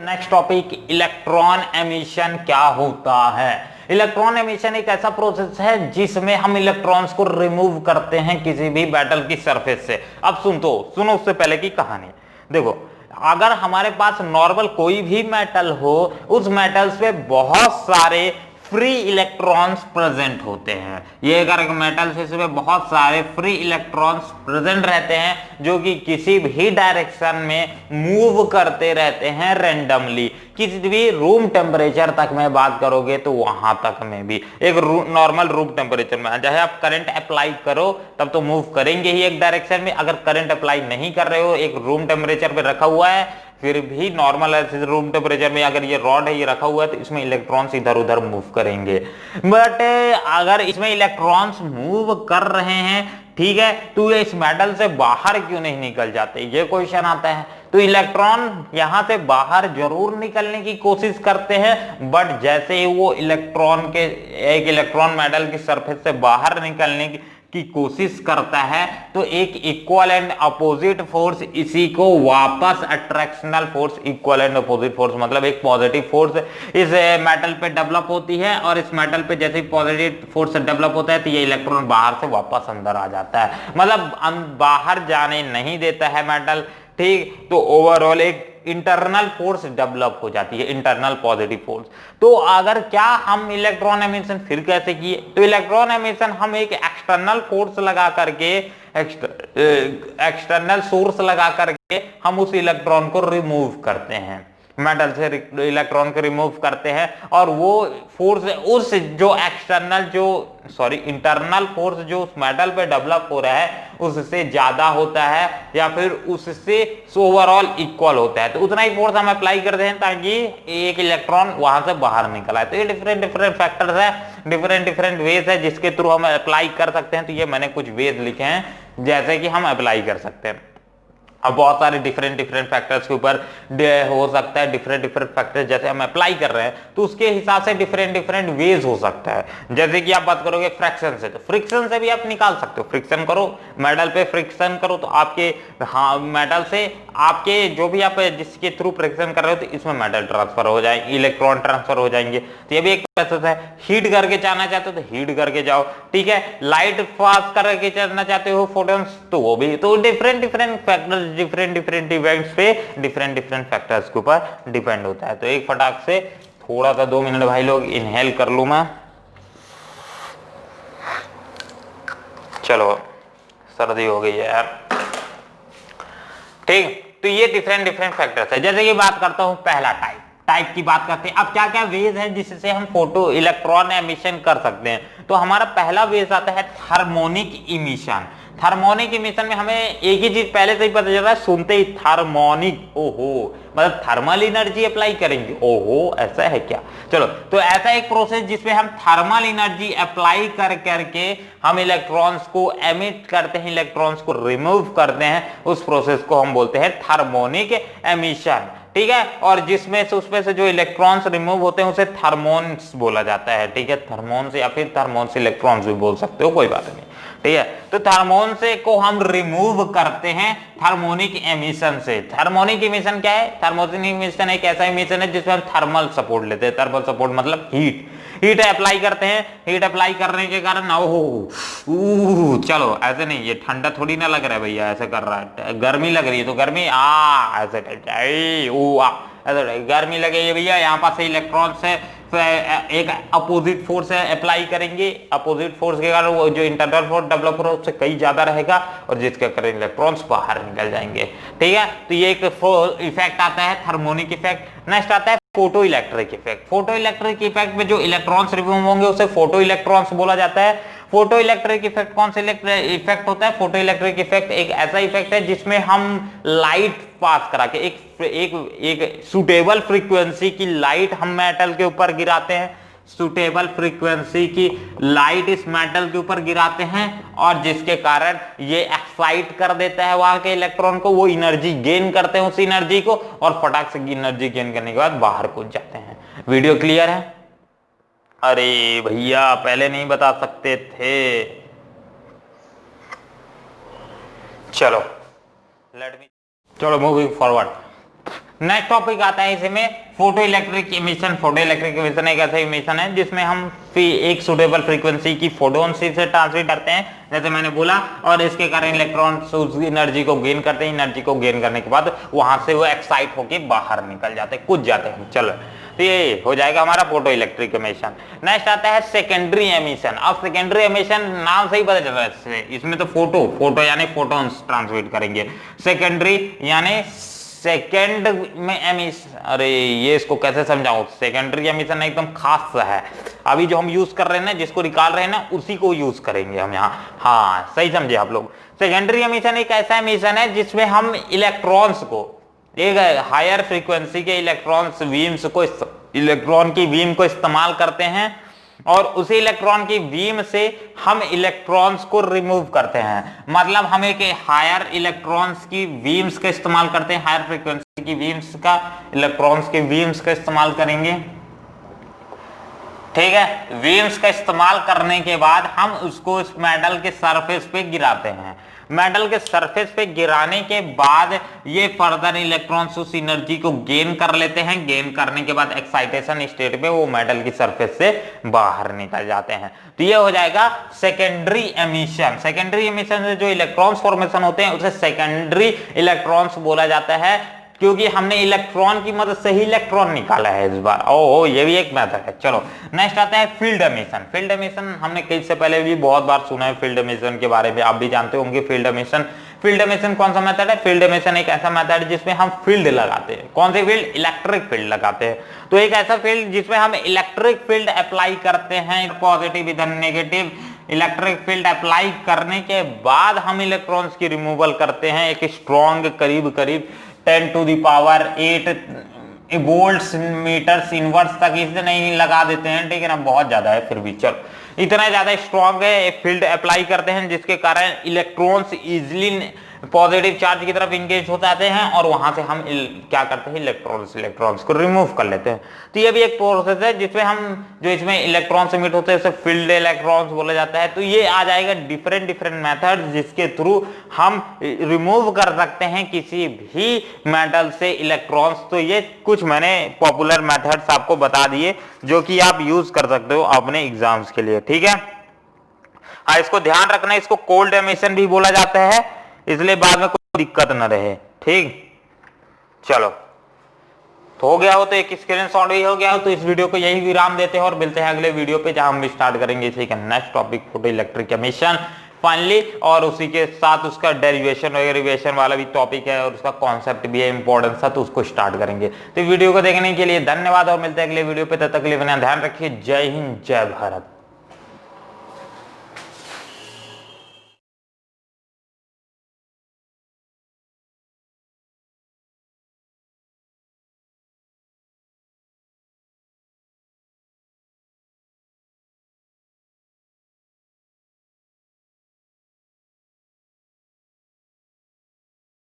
Next topic, electron emission क्या होता है। इलेक्ट्रॉन एमिशन एक ऐसा प्रोसेस है जिसमें हम इलेक्ट्रॉन्स को रिमूव करते हैं किसी भी मेटल की सरफेस से। अब सुनो उससे पहले की कहानी। देखो, अगर हमारे पास नॉर्मल कोई भी मेटल हो, उस मेटल्स पे बहुत सारे फ्री इलेक्ट्रॉन्स प्रेजेंट होते हैं। ये अगर मेटल से इसमें बहुत सारे फ्री इलेक्ट्रॉन्स प्रेजेंट रहते हैं जो कि किसी भी डायरेक्शन में मूव करते रहते हैं रैंडमली। किसी भी रूम टेम्परेचर तक में बात करोगे तो वहां तक में भी एक नॉर्मल रूम टेम्परेचर में, चाहे आप करंट अप्लाई करो तब तो मूव करेंगे ही एक डायरेक्शन में। अगर करंट अप्लाई नहीं कर रहे हो, एक रूम टेम्परेचर पे रखा हुआ है, फिर भी नॉर्मल रूम टेम्परेचर में अगर ये रॉड है, ये रखा हुआ है, तो इसमें इलेक्ट्रॉन्स इधर उधर मूव करेंगे। बट अगर इसमें इलेक्ट्रॉन्स मूव कर रहे हैं, ठीक है, तो ये इस मेटल से बाहर क्यों नहीं निकल जाते, ये क्वेश्चन आता है। तो इलेक्ट्रॉन यहां से बाहर जरूर निकलने की कोशिश करते हैं, बट जैसे ही वो एक इलेक्ट्रॉन मेटल की सरफेस से बाहर निकलने की कोशिश करता है, तो एक इक्वल एंड अपोजिट फोर्स इसी को वापस attractional force, equal and opposite force मतलब एक पॉजिटिव फोर्स इस मेटल पे डेवलप होती है। और इस मेटल पे जैसे पॉजिटिव फोर्स डेवलप होता है तो ये इलेक्ट्रॉन बाहर से वापस अंदर आ जाता है, मतलब बाहर जाने नहीं देता है मेटल, ठीक। तो ओवरऑल एक इंटरनल फोर्स डेवलप हो जाती है, इंटरनल पॉजिटिव फोर्स। तो अगर क्या हम इलेक्ट्रॉन एमिशन फिर कैसे किए, तो इलेक्ट्रॉन एमिशन हम एक एक्सटर्नल फोर्स लगा करके, एक्सटर्नल सोर्स लगा करके हम उस इलेक्ट्रॉन को रिमूव करते हैं, मेटल से इलेक्ट्रॉन को रिमूव करते हैं। और वो फोर्स उस जो इंटरनल फोर्स जो उस मेटल पे डेवलप हो रहा है उससे ज्यादा होता है या फिर उससे ओवरऑल इक्वल होता है, तो उतना ही फोर्स हम अप्लाई करते हैं ताकि एक इलेक्ट्रॉन वहां से बाहर निकल आए। तो ये डिफरेंट डिफरेंट फैक्टर्स है, डिफरेंट वेज है जिसके थ्रू हम अप्लाई कर सकते हैं। तो ये मैंने कुछ वेज लिखे हैं जैसे कि हम अप्लाई कर सकते हैं। अब बहुत सारे डिफरेंट फैक्टर्स के ऊपर हो सकता है, डिफरेंट फैक्टर्स जैसे हम अप्लाई कर रहे हैं तो उसके हिसाब से डिफरेंट वेज हो सकता है। जैसे कि आप बात करोगे फ्रैक्शन से, तो फ्रिक्शन से भी आप निकाल सकते हो। फ्रिक्शन करो, मेटल पे फ्रिक्शन करो तो आपके मेटल से आपके जो भी आप जिसके थ्रू फ्रिक्शन कर रहे हो तो इसमें मेटल ट्रांसफर हो जाएंगे, इलेक्ट्रॉन ट्रांसफर हो जाएंगे। तो ये भी एक प्रोसेस है। हीट करके जाना चाहते हो तो हीट करके जाओ, ठीक है। लाइट पास करके जाना चाहते हो, फोटॉन्स, तो वो भी। तो डिफरेंट फैक्टर्स डिफरेंट इवेंट्स पे डिफरेंट फैक्टर्स के ऊपर डिपेंड होता है। तो एक फटाक से थोड़ा सा 2 मिनट भाई लोग इनहेल कर लूं मैं। चलो, सर्दी हो गई है यार, ठीक। तो ये डिफरेंट फैक्टर्स है। जैसे कि बात करता हूं पहला टाइप की बात करते हैं। अब क्या क्या वेज है जिससे हम फोटो इलेक्ट्रॉन एमिशन कर सकते हैं। तो हमारा पहला वेज आता है थर्मोनिक इमिशन। थर्मोनिक इमिशन में हमें एक ही चीज पहले से ही पता चल रहा है, सुनते ही थर्मोनिक, ओहो, मतलब थर्मल एनर्जी अप्लाई करेंगे, ओहो ऐसा है क्या। चलो, तो ऐसा एक प्रोसेस जिसमें हम थर्मल एनर्जी अप्लाई करके हम इलेक्ट्रॉन्स को एमिट करते हैं, इलेक्ट्रॉन्स को रिमूव करते हैं, उस प्रोसेस को हम बोलते हैं थर्मोनिक एमिशन, ठीक है। और जिसमें से उसमें से जो इलेक्ट्रॉन्स रिमूव होते हैं उसे थर्मोन्स बोला जाता है, ठीक है। थर्मोन्स या फिर थर्मोन्स इलेक्ट्रॉन्स भी बोल सकते हो, कोई बात नहीं, ठीक है। तो थर्मोन से को हम रिमूव करते हैं थर्मोनिक एमिशन से। थर्मोनिक एमिशन क्या है? थर्मोनिक एमिशन एक ऐसा एमिशन है जिसमें हम थर्मल सपोर्ट लेते हैं। थर्मल सपोर्ट मतलब हीट अप्लाई करते हैं। हीट अप्लाई करने के कारण चलो ऐसे नहीं, ये ठंडा थोड़ी ना लग रहा है भैया, ऐसे कर रहा है, गर्मी लग रही है तो गर्मी ऐसे गर्मी लगेगी भैया, यहाँ पास से इलेक्ट्रॉन से एक अपोजिट फोर्स अप्लाई करेंगे। अपोजिट फोर्स के कारण वो जो इंटरनल फोर्स डेवलप हो रहा है उससे कई ज्यादा रहेगा और जिसके कारण इलेक्ट्रॉन्स बाहर निकल जाएंगे, ठीक है। तो ये एक इफेक्ट आता है थर्मोनिक इफेक्ट। नेक्स्ट आता है photo electric effect. Photo electric effect में जो इलेक्ट्रॉन्स रिमूव होंगे उसे फोटो इलेक्ट्रॉन्स बोला जाता है। फोटो इलेक्ट्रिक इफेक्ट कौन सा इफेक्ट होता है? फोटो इलेक्ट्रिक इफेक्ट एक ऐसा इफेक्ट है जिसमें हम लाइट पास करा के एक सुटेबल फ्रीक्वेंसी की लाइट हम मेटल के ऊपर गिराते हैं। सुटेबल फ्रीक्वेंसी की लाइट इस मेटल के ऊपर गिराते हैं और जिसके कारण ये एक्साइट कर देता है वहां के इलेक्ट्रॉन को, वो एनर्जी गेन करते हैं उस एनर्जी को और फटाक से एनर्जी गेन करने के बाद बाहर कूद जाते हैं। वीडियो क्लियर है? अरे भैया पहले नहीं बता सकते थे। चलो मूविंग फॉरवर्ड। नेक्स्ट टॉपिक आता है इसमें photo electric emission. Photo electric emission एक ऐसा इमिशन है जिसमें हम एक सुटेबल फ्रीक्वेंसी की फोटोन से ट्रांसमिट करते हैं, जैसे मैंने बोला, और इसके कारण इलेक्ट्रॉन्स उस एनर्जी को गेन करते हैं। एनर्जी को गेन करने के बाद वहां से वो एक्साइट होके बाहर निकल जाते हैं, कूद जाते हैं। चलो, तो ये हो जाएगा हमारा फोटो इलेक्ट्रिक एमिशन। नेक्स्ट आता है सेकेंडरी एमिशन। अब सेकेंडरी एमिशन नाम से ही पता चल रहा है, इसमें तो फोटो यानी फोटोन्स ट्रांसमिट करेंगे। सेकेंडरी यानी सेकेंड में एमिशन, अरे ये इसको कैसे समझाऊं, सेकेंडरी एमिशन एकदम खास है। अभी जो हम यूज कर रहे हैं ना, जिसको निकाल रहे हैं ना, उसी को यूज करेंगे हम यहाँ। हाँ, सही समझे आप लोग। सेकेंडरी एमिशन एक ऐसा एमिशन है जिसमें हम इलेक्ट्रॉन्स को, एक हायर फ्रीक्वेंसी के इलेक्ट्रॉन्स बीम्स को, इलेक्ट्रॉन की बीम को इस्तेमाल करते हैं और उसी इलेक्ट्रॉन की बीम से हम इलेक्ट्रॉन्स को रिमूव करते हैं। मतलब हम एक हायर इलेक्ट्रॉन्स की बीम्स का इस्तेमाल करते हैं, हायर फ्रीक्वेंसी की बीम्स का, इलेक्ट्रॉन्स की बीम्स का इस्तेमाल करेंगे। ठीक है, बीम्स का इस्तेमाल करने के बाद हम उसको इस मेटल के सरफेस पे गिराते हैं। मेटल के सरफेस पे गिराने के बाद ये फर्दर इलेक्ट्रॉन्स उस एनर्जी को गेन कर लेते हैं। गेन करने के बाद एक्साइटेशन स्टेट पे वो मेटल की सरफेस से बाहर निकल जाते हैं। तो ये हो जाएगा सेकेंडरी एमिशन। सेकेंडरी एमिशन से जो इलेक्ट्रॉन्स फॉर्मेशन होते हैं उसे सेकेंडरी इलेक्ट्रॉन्स बोला जाता है, क्योंकि हमने इलेक्ट्रॉन की मदद से ही इलेक्ट्रॉन निकाला है इस बार। ओ ये भी एक मेथड है। चलो, नेक्स्ट आता है फील्ड एमिशन। फील्ड एमिशन हमने कई से पहले भी बहुत बार सुना है, फील्ड एमिशन के बारे में आप भी जानते होंगे। फील्ड एमिशन कौन सा मेथड है? फील्ड एमिशन एक ऐसा मेथड है जिसमें हम फील्ड लगाते हैं। कौन सी फील्ड? इलेक्ट्रिक फील्ड लगाते हैं। तो एक ऐसा फील्ड जिसमें हम इलेक्ट्रिक फील्ड अप्लाई करते हैं, पॉजिटिव इधर नेगेटिव। इलेक्ट्रिक फील्ड अप्लाई करने के बाद हम इलेक्ट्रॉन्स की रिमूवल करते हैं। एक स्ट्रॉन्ग करीब 10 to the power 8 volts meters inverse तक इसे नहीं लगा देते हैं, ठीक है ना, बहुत ज्यादा है फिर भी। चलो, इतना ज्यादा स्ट्रॉन्ग है, फील्ड अप्लाई करते हैं जिसके कारण इलेक्ट्रॉन्स इजिली पॉजिटिव चार्ज की तरफ इंगेज हो जाते हैं और वहां से हम क्या करते हैं, इलेक्ट्रॉन्स को रिमूव कर लेते हैं। तो ये भी एक प्रोसेस है जिसमें हम जो इसमें इलेक्ट्रॉन्स एमिट होते हैं उसे फील्ड इलेक्ट्रॉन्स बोला जाता है। तो ये आ जाएगा डिफरेंट मेथड जिसके थ्रू हम रिमूव कर सकते हैं किसी भी मेटल से इलेक्ट्रॉन्स। तो ये कुछ मैंने पॉपुलर मेथड्स आपको बता दिए जो कि आप यूज कर सकते हो अपने एग्जाम्स के लिए, ठीक है। हाँ, इसको ध्यान रखना, इसको कोल्ड एमिशन भी बोला जाता है, इसलिए बाद में कोई दिक्कत न रहे, ठीक। चलो, तो हो गया हो तो एक स्क्रीनशॉट भी हो गया हो, तो इस वीडियो को यही विराम देते हैं और मिलते हैं अगले वीडियो पे जहां हम स्टार्ट करेंगे, ठीक है, next topic photo electric emission finally, और उसी के साथ उसका डेरिवेशन वाला भी टॉपिक है और उसका कॉन्सेप्ट भी है इंपॉर्टेंस था, तो उसको स्टार्ट करेंगे। तो वीडियो को देखने के लिए धन्यवाद और मिलते हैं अगले वीडियो पे, तब तक के लिए ध्यान रखिए। जय हिंद, जय भारत।